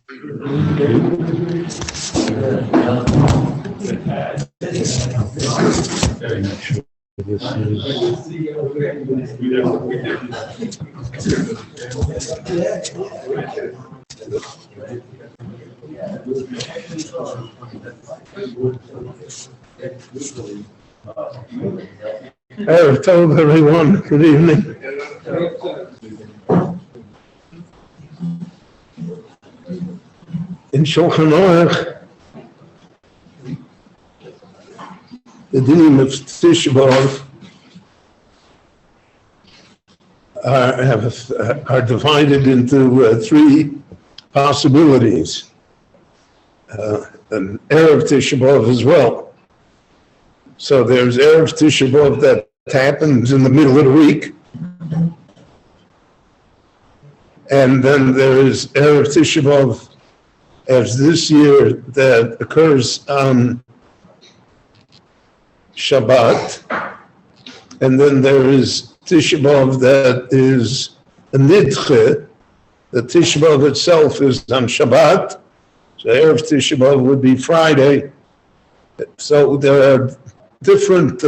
Very nice. This Erev Tov, everyone. Good evening. In Shulchan Aruch, the dinim of Tisha B'Av are divided into three possibilities, and Erev Tisha B'Av as well. So there's Erev Tisha B'Av that happens in the middle of the week, and then there is Erev Tisha B'Av, as this year, that occurs on Shabbat, and then there is Tisha B'Av that is a nidche. The Tisha B'Av itself is on Shabbat, so Erev Tisha B'Av would be Friday. So there are different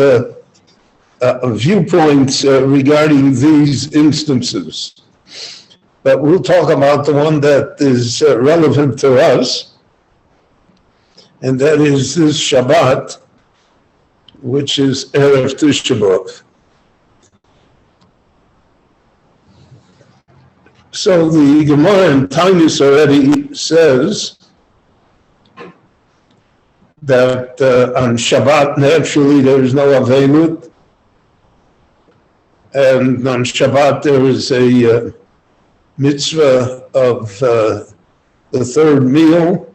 viewpoints regarding these instances. But we'll talk about the one that is relevant to us, and that is this Shabbat, which is Erev Tisha B'Av. So the Gemara in Taanis already says that on Shabbat naturally there is no Avelut, and on Shabbat there is a mitzvah of the third meal,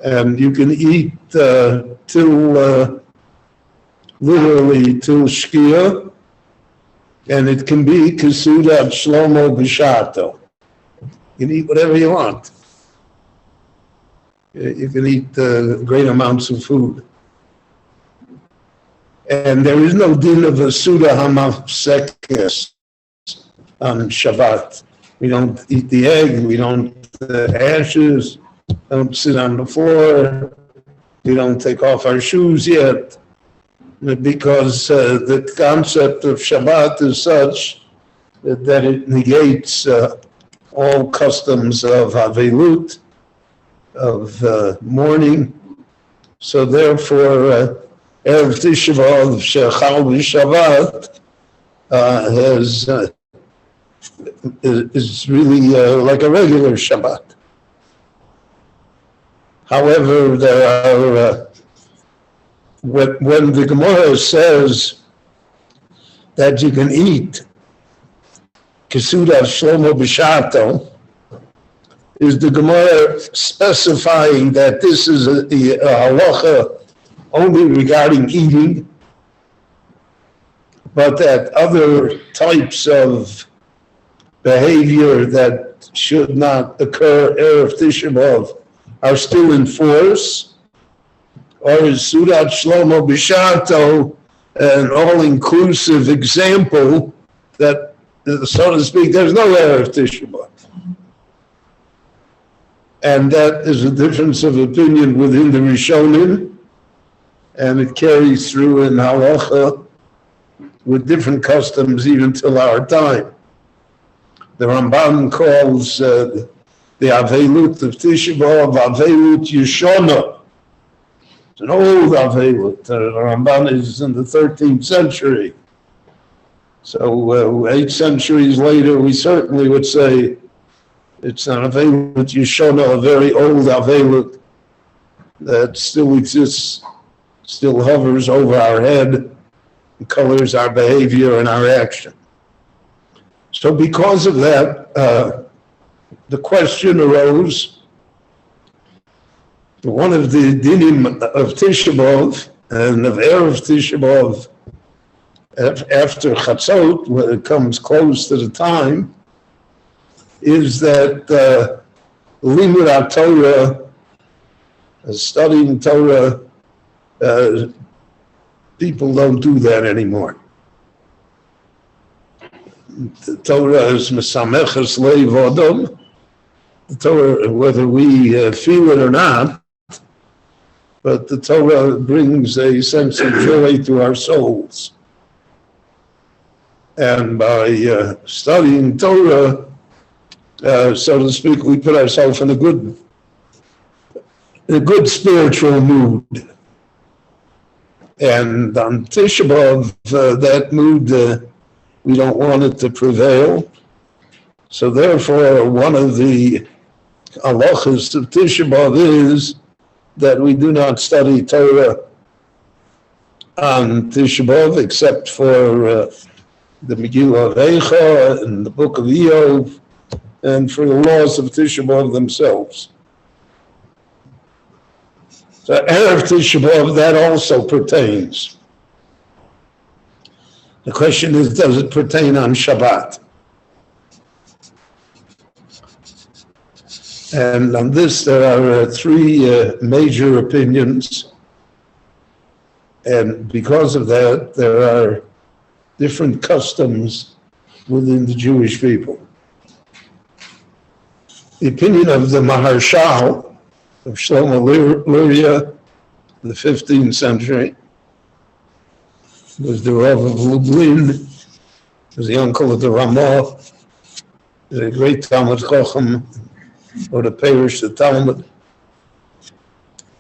and you can eat till literally till Shkia, and it can be Kesudat Shlomo B'Shato. You can eat whatever you want. You can eat great amounts of food. And there is no din of a Suda Hamafsekes on Shabbat. We don't eat the egg, we don't ashes, don't sit on the floor, we don't take off our shoes yet, because the concept of Shabbat is such that it negates all customs of Avelut, of mourning. So therefore, Erev Tisha B'Av Shechal B'Shabbat is really like a regular Shabbat. However, there are when the Gemara says that you can eat Kesudat Shlomo B'Shato, is the Gemara specifying that this is a halacha only regarding eating, but that other types of behavior that should not occur Erev Tisha B'Av are still in force, or is Sudat Shlomo B'Shato an all-inclusive example that, so to speak, there's no Erev Tisha B'Av? And that is a difference of opinion within the Rishonim, and it carries through in halacha with different customs even till our time. The Ramban calls the Avelut of Tisha B'Av Avelut Yeshona. It's an old Avelut. The Ramban is in the 13th century. So 8 centuries later, we certainly would say it's an Avelut Yeshona, a very old Avelut that still exists, still hovers over our head, and colors our behavior and our action. So because of that, the question arose, one of the dinim of Tisha B'Av and of Erev Tisha B'Av after Chatzot, when it comes close to the time, is that Limud Torah, studying Torah, people don't do that anymore. The Torah is Mesameches Leiv Odom, the Torah, whether we feel it or not, but the Torah brings a sense of joy to our souls. And by studying Torah, so to speak, we put ourselves in a good spiritual mood. And on Tisha B'Av, that mood, we don't want it to prevail. So therefore, one of the halachas of Tisha B'Av is that we do not study Torah on Tisha B'Av except for the Megillah of Eicha and the Book of Iyov, and for the laws of Tisha B'Av themselves. So Erev Tisha B'Av, that also pertains. The question is, does it pertain on Shabbat? And on this, there are three major opinions. And because of that, there are different customs within the Jewish people. The opinion of the Maharshal of Shlomo Luria, in the 15th century, was the Rav of Lublin, was the uncle of the Ramah, the great Talmud Chacham, or the Parish, the Talmud.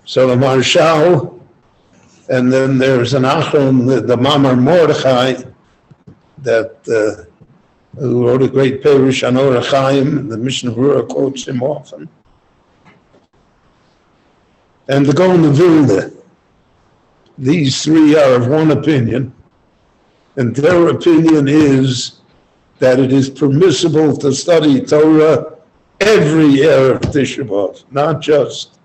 So the Maharshal, and then there's an Achron, the Mamar Mordechai, that who wrote a great Parish on Orach Chaim, the Mishnah Berurah quotes him often. And the Gaon of Vilna. These three are of one opinion, and their opinion is that it is permissible to study Torah every Erev Tisha B'Av, not just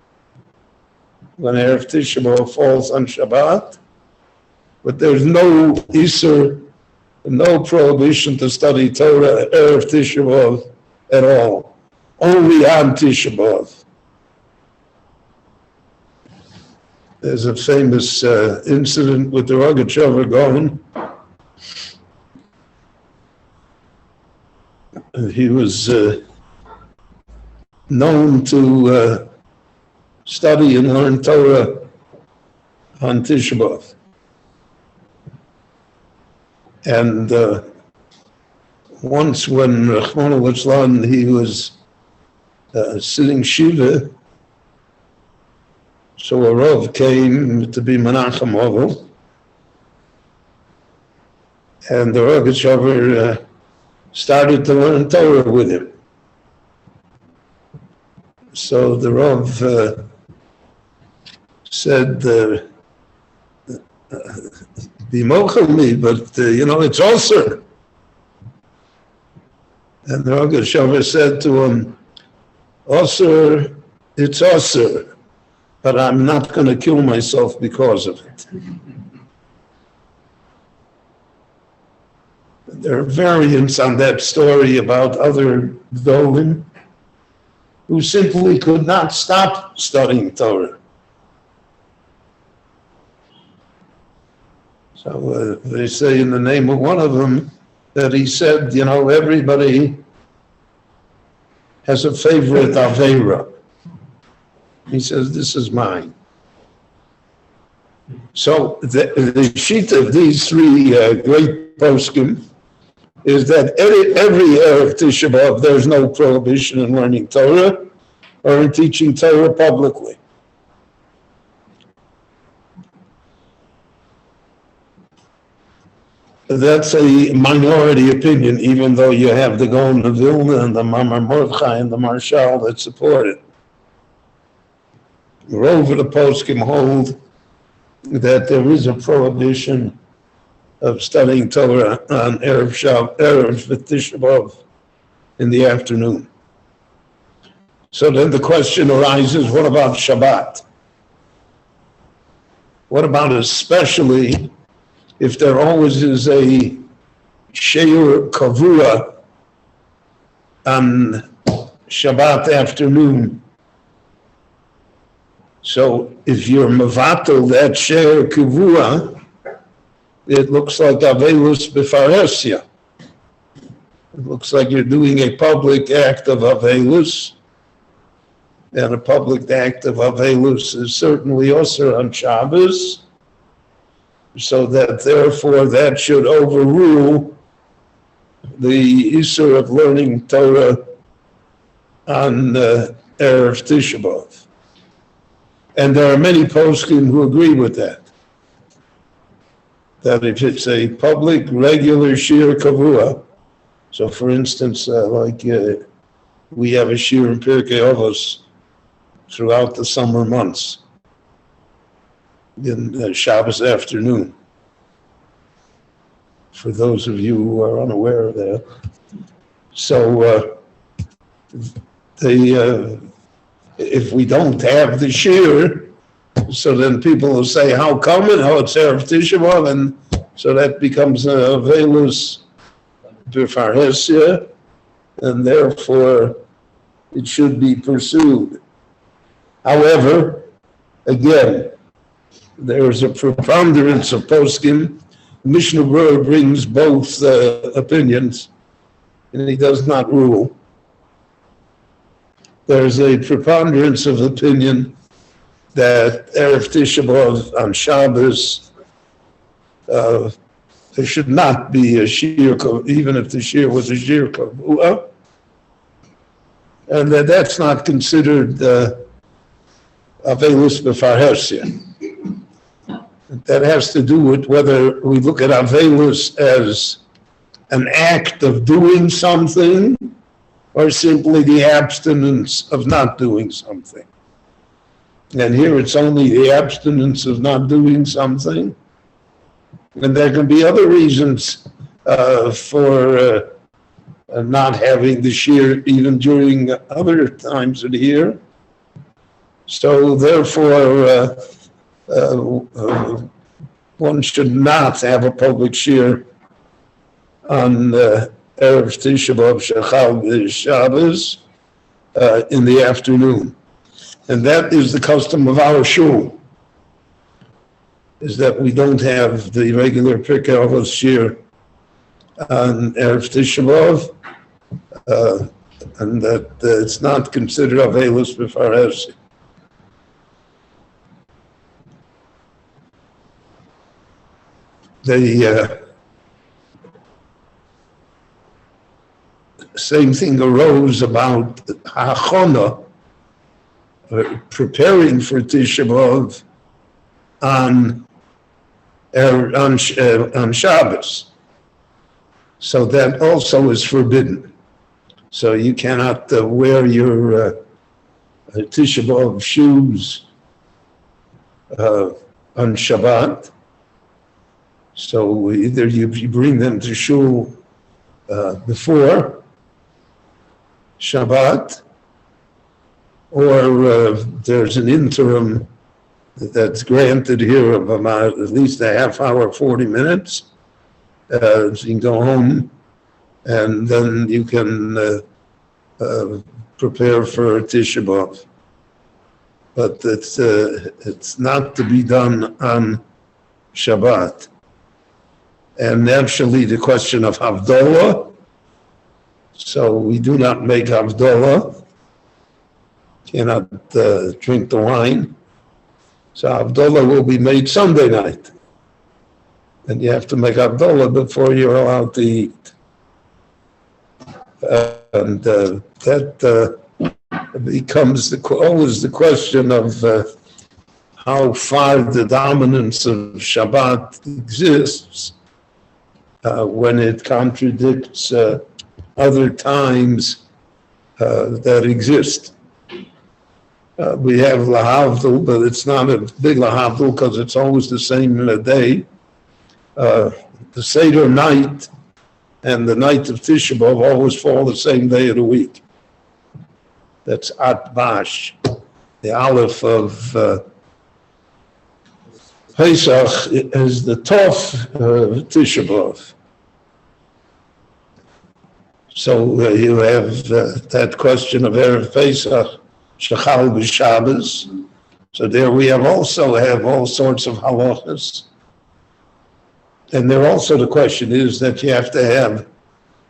when Erev Tisha B'Av falls on Shabbat, but there's no Isser, no prohibition to study Torah Erev Tisha B'Av at all, only on Tisha B'Av. There's a famous incident with the Rogachover Gaon. He was known to study and learn Torah on Tisha B'Av. And once when Rachmana litzlan, he was sitting Shiva, so a Rav came to be Menachem Ovel, and the Rogachover started to learn Torah with him. So the Rav said, be mochel me, but it's also. And the Rogachover said to him, also, it's also, but I'm not going to kill myself because of it. There are variants on that story about other Gdolim who simply could not stop studying Torah. So they say in the name of one of them that he said, everybody has a favorite Aveira. He says, this is mine. So the sheet of these three great poskim is that every Erev Tisha B'Av, there's no prohibition in learning Torah or in teaching Torah publicly. That's a minority opinion, even though you have the Gaon of Vilna and the Mamar Mordechai and the Maharshal that support it. Moreover, the poskim hold that there is a prohibition of studying Torah on Erev Tisha B'Av in the afternoon. So then the question arises, what about Shabbat? What about especially if there always is a Shiur Kavua on Shabbat afternoon? So if you're Mavatal, that Shiur Kavua, it looks like Avelus B'Faresia. It looks like you're doing a public act of Avelus, and a public act of Avelus is certainly also on Shabbos, so that therefore that should overrule the Isur of learning Torah on Erev Tisha B'Av. And there are many poskim who agree with that if it's a public, regular Shiur Kavua, so for instance, we have a Shiur in Pirkei Avos throughout the summer months, in Shabbos afternoon. For those of you who are unaware of that. So if we don't have the Shiur, so then people will say, how come? And it's Erev Tisha B'Av, and so that becomes a Velus B'Farhesia, and therefore it should be pursued. However, again, there is a preponderance of poskim. Mishnah Berurah brings both opinions, and he does not rule. There's a preponderance of opinion that Erev Tisha B'Av on Shabbos, there should not be a Shiur, even if the Shiur was a Shiur Kavua, and that's not considered Avelus B'Farhesia. That has to do with whether we look at Avelus as an act of doing something or simply the abstinence of not doing something. And here it's only the abstinence of not doing something. And there can be other reasons for not having the Shiur even during other times of the year. So therefore, one should not have a public Shiur on Erev Tisha B'Av Shechal Shabbos in the afternoon. And that is the custom of our shul, is that we don't have the regular Pirkei Avos Shiur on Erev Tisha B'Av, and that it's not considered Avelus B'Farhesia. The same thing arose about Hachona, preparing for Tisha B'Av on Shabbos. So that also is forbidden. So you cannot wear your Tisha B'Av shoes on Shabbat. So either you bring them to shul before Shabbat, or there's an interim that's granted here of about at least a half hour, 40 minutes. So you can go home, and then you can prepare for Tisha B'Av. But it's not to be done on Shabbat. And naturally, the question of Havdalah. So we do not make Havdalah. Cannot drink the wine. So Havdalah will be made Sunday night. And you have to make Havdalah before you're allowed to eat. And that becomes always the question of how far the dominance of Shabbat exists when it contradicts other times that exist. We have Lahavdil, but it's not a big Lahavdil because it's always the same in a day. The Seder night and the night of Tisha B'Av always fall the same day of the week. That's Atbash, the Aleph of Pesach is the Tov Tisha B'Av. So you have that question of Erev Pesach, Shechal B'Shabbos. So there we have all sorts of halachas. And there also the question is that you have to have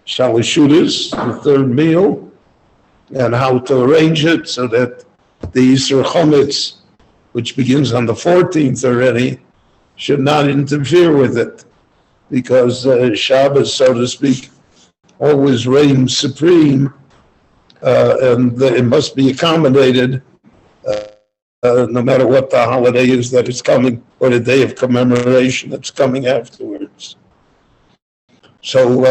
Shalashudas, the third meal, and how to arrange it so that the Yisur Chometz, which begins on the 14th already, should not interfere with it, because Shabbos, so to speak, always reigns supreme, and it must be accommodated no matter what the holiday is that is coming, or the day of commemoration that's coming afterwards. So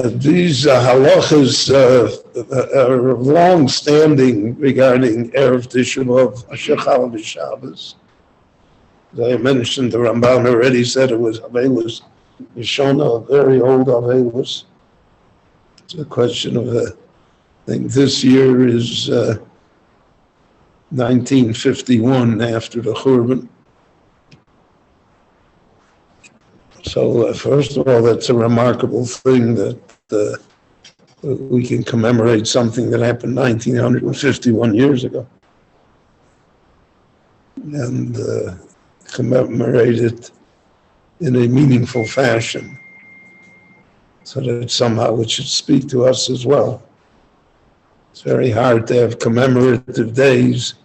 these halachas are long-standing regarding Erev Tisha B'Av, Shechal v'Shabbos. As I mentioned, the Ramban already said it was Avelus Yeshona, a very old Avelus. It's a question of, I think this year is 1951 after the Churban. So first of all, that's a remarkable thing that we can commemorate something that happened 1951 years ago, and commemorate it in a meaningful fashion, so that somehow it should speak to us as well. It's very hard to have commemorative days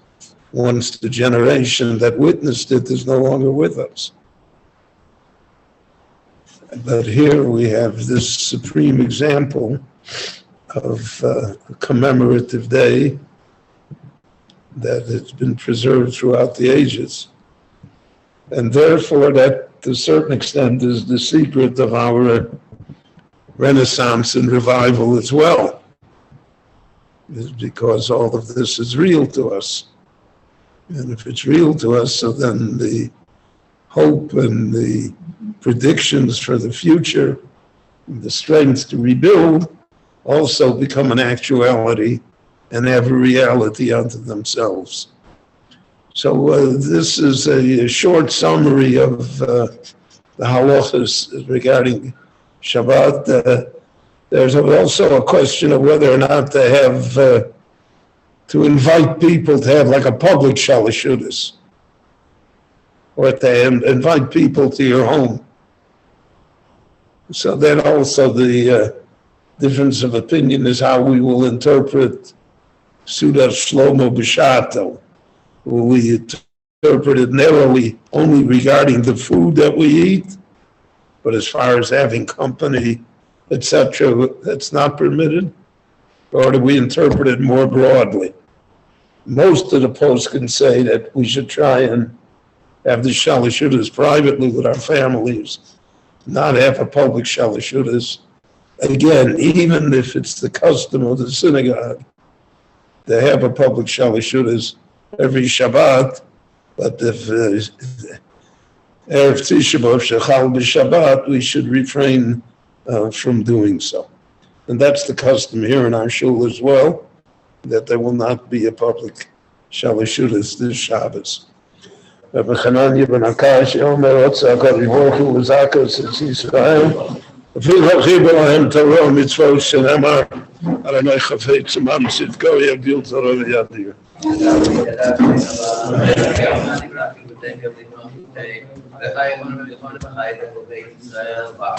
once the generation that witnessed it is no longer with us. But here we have this supreme example of a commemorative day that has been preserved throughout the ages. And therefore, that to a certain extent is the secret of our Renaissance and revival as well, is because all of this is real to us. And if it's real to us, so then the hope and the predictions for the future, the strength to rebuild, also become an actuality and have a reality unto themselves. So this is a short summary of the halachas regarding Shabbat. There's also a question of whether or not to have, to invite people to have like a public shalashudas, or to invite people to your home. So then also the difference of opinion is how we will interpret Suda Shlomo B'Shato. Will we interpret it narrowly only regarding the food that we eat, but as far as having company, etc., that's not permitted? Or do we interpret it more broadly? Most of the poskim say that we should try and have the shalashudas privately with our families, not have a public shalashudas. Again, even if it's the custom of the synagogue to have a public shalashudas every Shabbat, but if Erev Tisha B'Av Shechal b'Shabbat, we should refrain from doing so. And that's the custom here in our shul as well, that there will not be a public shalashudas this Shabbos. Rabbi Chananya ben Akash, Omer Otza HaKadosh Baruch Hu L'Zakas Es Yisrael, V'il HaChibur Lahem Torah Mitzvot Shenemar, Adonai Chafetz Imam Tzidko Yagdil Torah V'Yadir.